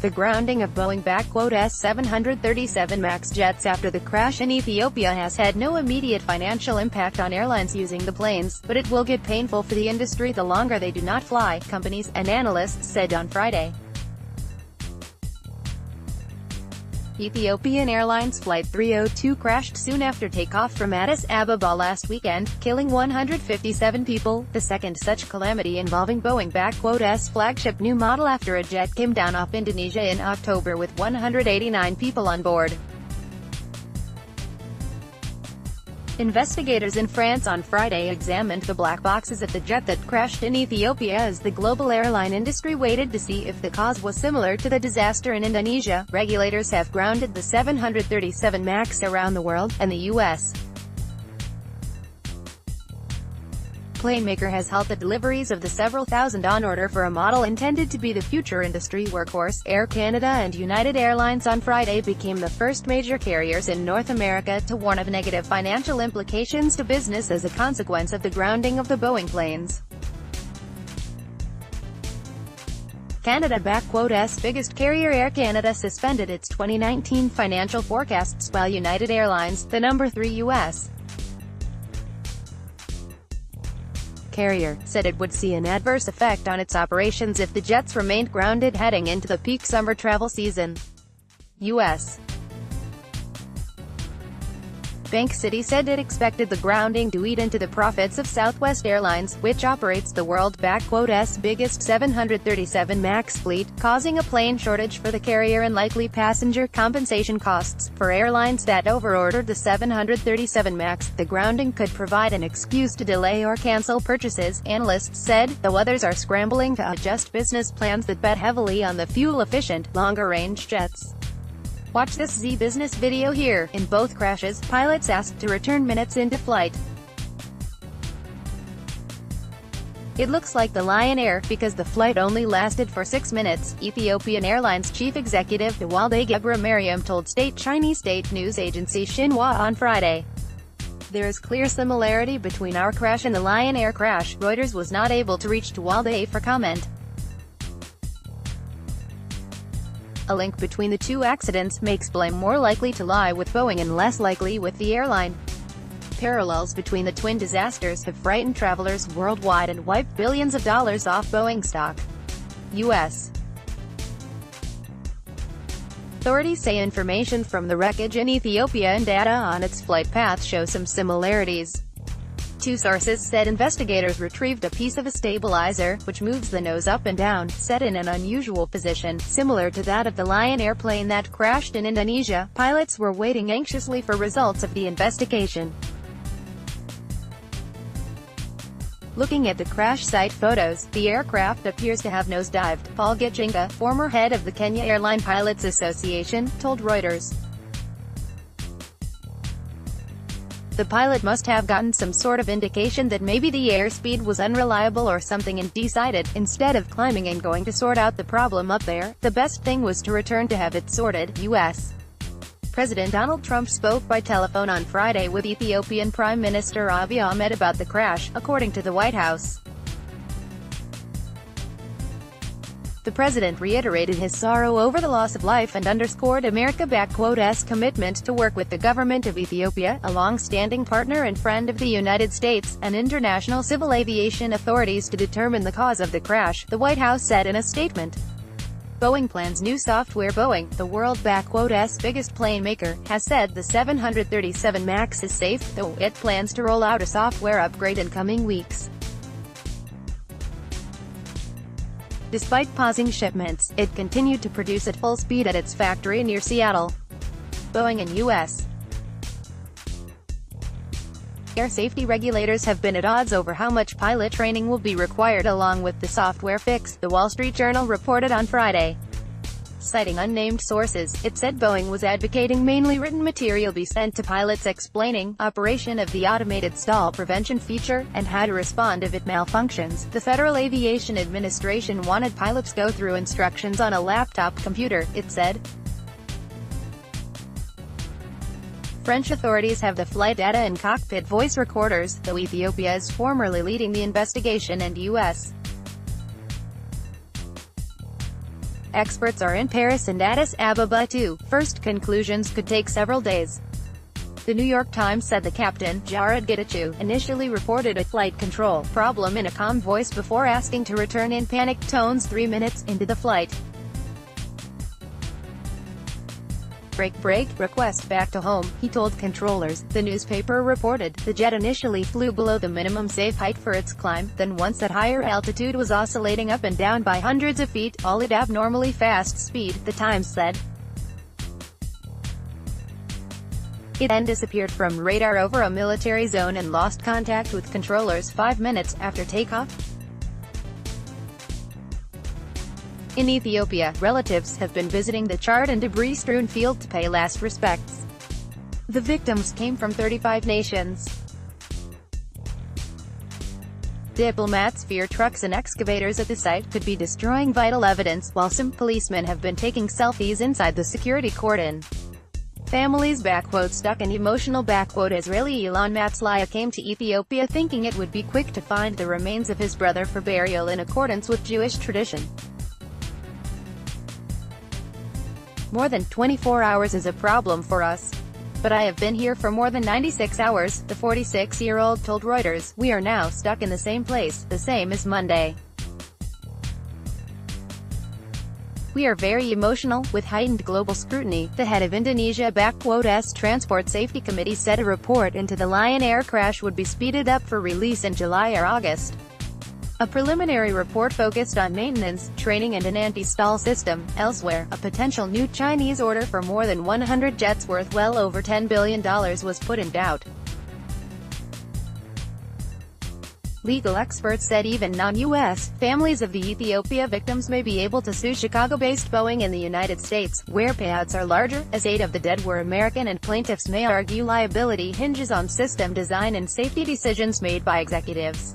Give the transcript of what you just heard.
The grounding of Boeing S-737 MAX jets after the crash in Ethiopia has had no immediate financial impact on airlines using the planes, but it will get painful for the industry the longer they do not fly, companies and analysts said on Friday. Ethiopian Airlines Flight 302 crashed soon after takeoff from Addis Ababa last weekend, killing 157 people, the second such calamity involving Boeing S flagship new model after a jet came down off Indonesia in October with 189 people on board. Investigators in France on Friday examined the black boxes of the jet that crashed in Ethiopia as the global airline industry waited to see if the cause was similar to the disaster in Indonesia. Regulators have grounded the 737 MAX around the world, and the U.S. plane maker has halted deliveries of the several thousand on order for a model intended to be the future industry workhorse. Air Canada and United Airlines on Friday became the first major carriers in North America to warn of negative financial implications to business as a consequence of the grounding of the Boeing planes. Canada-S biggest carrier Air Canada suspended its 2019 financial forecasts, while United Airlines, the number 3 U.S. carrier, said it would see an adverse effect on its operations if the jets remained grounded heading into the peak summer travel season. U.S. Bank City said it expected the grounding to eat into the profits of Southwest Airlines, which operates the world's biggest 737 MAX fleet, causing a plane shortage for the carrier and likely passenger compensation costs. For airlines that overordered the 737 MAX, the grounding could provide an excuse to delay or cancel purchases, analysts said, though others are scrambling to adjust business plans that bet heavily on the fuel-efficient, longer-range jets. Watch this Z Business video here. In both crashes, pilots asked to return minutes into flight. It looks like the Lion Air, because the flight only lasted for 6 minutes, Ethiopian Airlines chief executive Tewolde Gebre-Mariam told Chinese state news agency Xinhua on Friday. There is clear similarity between our crash and the Lion Air crash. Reuters was not able to reach Tewolde for comment. A link between the two accidents makes blame more likely to lie with Boeing and less likely with the airline. Parallels between the twin disasters have frightened travelers worldwide and wiped billions of dollars off Boeing stock. U.S. authorities say information from the wreckage in Ethiopia and data on its flight path show some similarities. Two sources said investigators retrieved a piece of a stabilizer, which moves the nose up and down, set in an unusual position, similar to that of the Lion airplane that crashed in Indonesia. Pilots were waiting anxiously for results of the investigation. Looking at the crash site photos, the aircraft appears to have nosedived, Paul Gichinga, former head of the Kenya Airline Pilots Association, told Reuters. The pilot must have gotten some sort of indication that maybe the airspeed was unreliable or something and decided, instead of climbing and going to sort out the problem up there, the best thing was to return to have it sorted. U.S. President Donald Trump spoke by telephone on Friday with Ethiopian Prime Minister Abiy Ahmed about the crash, according to the White House. The president reiterated his sorrow over the loss of life and underscored America's commitment to work with the government of Ethiopia, a long-standing partner and friend of the United States, and international civil aviation authorities to determine the cause of the crash, the White House said in a statement. Boeing plans new software. Boeing, the world's biggest plane maker, has said the 737 MAX is safe, though it plans to roll out a software upgrade in coming weeks. Despite pausing shipments, it continued to produce at full speed at its factory near Seattle. Boeing and U.S. air safety regulators have been at odds over how much pilot training will be required along with the software fix, The Wall Street Journal reported on Friday. Citing unnamed sources, it said Boeing was advocating mainly written material be sent to pilots explaining operation of the automated stall prevention feature, and how to respond if it malfunctions. The Federal Aviation Administration wanted pilots go through instructions on a laptop computer, it said. French authorities have the flight data and cockpit voice recorders, though Ethiopia is formerly leading the investigation and U.S. Experts are in Paris and Addis Ababa too. First conclusions could take several days. The New York Times said the captain, Jared Getachew, initially reported a flight control problem in a calm voice before asking to return in panicked tones 3 minutes into the flight. Break, request back to home, he told controllers, the newspaper reported. The jet initially flew below the minimum safe height for its climb, then once at higher altitude was oscillating up and down by hundreds of feet, all at abnormally fast speed, the Times said. It then disappeared from radar over a military zone and lost contact with controllers 5 minutes after takeoff. In Ethiopia, relatives have been visiting the charred and debris-strewn field to pay last respects. The victims came from 35 nations. Diplomats fear trucks and excavators at the site could be destroying vital evidence, while some policemen have been taking selfies inside the security cordon. Families stuck in emotional Israeli Elon Matzliah came to Ethiopia thinking it would be quick to find the remains of his brother for burial in accordance with Jewish tradition. More than 24 hours is a problem for us. But I have been here for more than 96 hours, the 46-year-old told Reuters. We are now stuck in the same place, the same as Monday. We are very emotional, with heightened global scrutiny, the head of Indonesia-S Transport Safety Committee said a report into the Lion Air crash would be speeded up for release in July or August. A preliminary report focused on maintenance, training and an anti-stall system. Elsewhere, a potential new Chinese order for more than 100 jets worth well over $10 billion was put in doubt. Legal experts said even non-U.S. families of the Ethiopia victims may be able to sue Chicago-based Boeing in the United States, where payouts are larger, as 8 of the dead were American, and plaintiffs may argue liability hinges on system design and safety decisions made by executives.